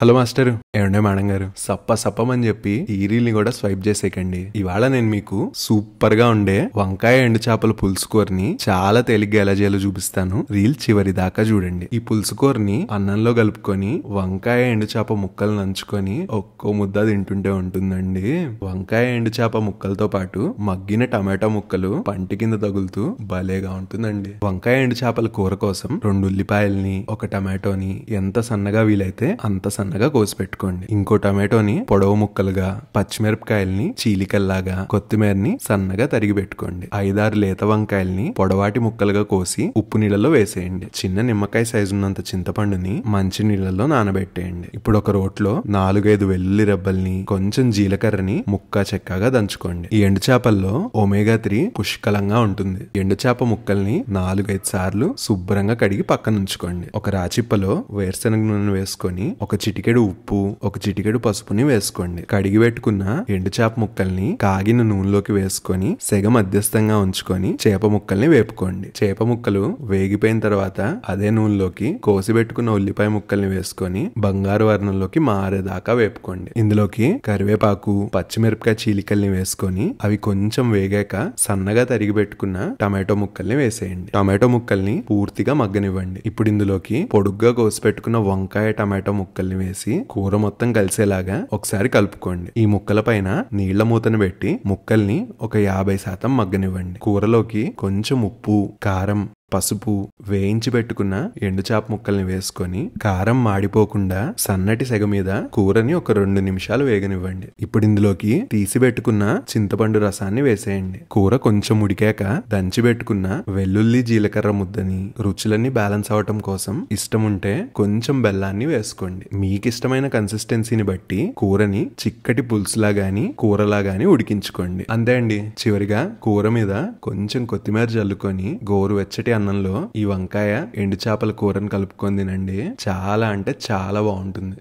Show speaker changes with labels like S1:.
S1: Hello master, ఏమండే madam గారు, సప్పమని చెప్పి ఈ రీల్ని కూడా స్వైప్ చేసేకండి. ఇవాళ నేను మీకు సూపర్ గా ఉండే వంకాయ ఎండు చేపల పులుసు కూరని చాలా తేలిగ్గా ఎలా చేయాలో చూపిస్తాను. రీల్ చివరి దాకా చూడండి. ఈ పులుసు కూరని అన్నంలో కలుపుకొని వంకాయ ఎండు చేప ముక్కలు నంచుకొని ఒక్కో ముద్ద తింటుంటే ఉంటుందండి. వంకాయ ఎండు చేప ముక్కలతో పాటు మగ్గిన టమాటా ముక్కలు పంటి కింద తగులుతూ భలేగా ఉంటుందండి. వంకాయ ఎండు చేపల కూర కోసం 2 ఉల్లిపాయల్ని, ఒక టమాటోని ఎంత సన్నగా వీలైతే అంత సన్నగా కోసి పెట్టుకోండి. ఇంకో టమాటోని పొడవు ముక్కలుగా, పచ్చిమిరపకాయల్ని చీలికల్లాగా, కొత్తిమీరని సన్నగా తరిగి పెట్టుకోండి. 5-6 లేత వంకాయల్ని పొడవాటి ముక్కలుగా కోసి ఉప్పు నీళ్ళలో వేసేయండి. చిన్న నిమ్మకాయ సైజు ఉన్నంత చింతపండుని మంచి నీళ్ళలో నానబెట్టేయండి. ఇప్పుడు ఒక రోట్లో 4-5 వెల్లుల్లి రెబ్బల్ని, కొంచెం జీలకర్రని ముక్క చెక్కగా దంచుకోండి. ఈ ఎండు చేపల్లో ఒమేగా 3 పుష్కలంగా ఉంటుంది. ఎండు చేప ముక్కల్ని 4-5 సార్లు శుభ్రంగా కడిగి పక్కన ఉంచుకోండి. ఒక రాచిప్పలో వేరుశనగ నూనె వేసుకొని ఒక చిటికెడు ఉప్పు, ఒక చిటికెడు పసుపుని వేసుకోండి. కడిగి పెట్టుకున్న ఎండు చేప ముక్కల్ని కాగిన నూనెలోకి వేసుకొని సెగ మధ్యస్థంగా ఉంచుకొని చేప ముక్కల్ని వేపుకోండి. చేప ముక్కలు వేగిపోయిన తర్వాత అదే నూనెలోకి కోసి పెట్టుకున్న ఉల్లిపాయ ముక్కల్ని వేసుకొని బంగారు వర్ణంలోకి మారేదాకా వేపుకోండి. ఇందులోకి కరివేపాకు, పచ్చిమిరపకాయ చీలికల్ని వేసుకొని అవి కొంచెం వేగాక సన్నగా తరిగి పెట్టుకున్న టమాటో ముక్కల్ని వేసేయండి. టమాటో ముక్కల్ని పూర్తిగా మగ్గనివ్వండి. ఇప్పుడు ఇందులోకి పొడుగ్గా కోసి పెట్టుకున్న వంకాయ టమాటో ముక్కల్ని వేసి కూర మొత్తం కలిసేలాగా ఒకసారి కలుపుకోండి. ఈ ముక్కల పైన నీళ్ల మూతను పెట్టి ముక్కల్ని ఒక 50% మగ్గనివ్వండి. కూరలోకి కొంచెం ఉప్పు, కారం, పసుపు, వేయించి పెట్టుకున్న ఎండు చేప ముక్కల్ని వేసుకొని కారం మాడిపోకుండా సన్నటి సెగ మీద కూరని ఒక 2 నిమిషాలు వేగనివ్వండి. ఇప్పుడు ఇందులోకి తీసి పెట్టుకున్న చింతపండు రసాన్ని వేసేయండి. కూర కొంచెం ఉడికాక దంచి పెట్టుకున్న వెల్లుల్లి జీలకర్ర ముద్దని రుచులన్నీ బ్యాలెన్స్ అవటం కోసం ఇష్టం ఉంటే కొంచెం బెల్లాన్ని వేసుకోండి. మీకు ఇష్టమైన కన్సిస్టెన్సీని బట్టి కూరని చిక్కటి పులుసులా గాని కూరలా గాని ఉడికించుకోండి. అంతే అండి. చివరిగా కూర మీద కొంచెం కొత్తిమీర జల్లుకొని గోరువెచ్చటి అన్నంలో ఈ వంకాయ ఎండు చేపల కూరని కలుపుకొని తినండి. చాలా అంటే చాలా బాగుంటుంది.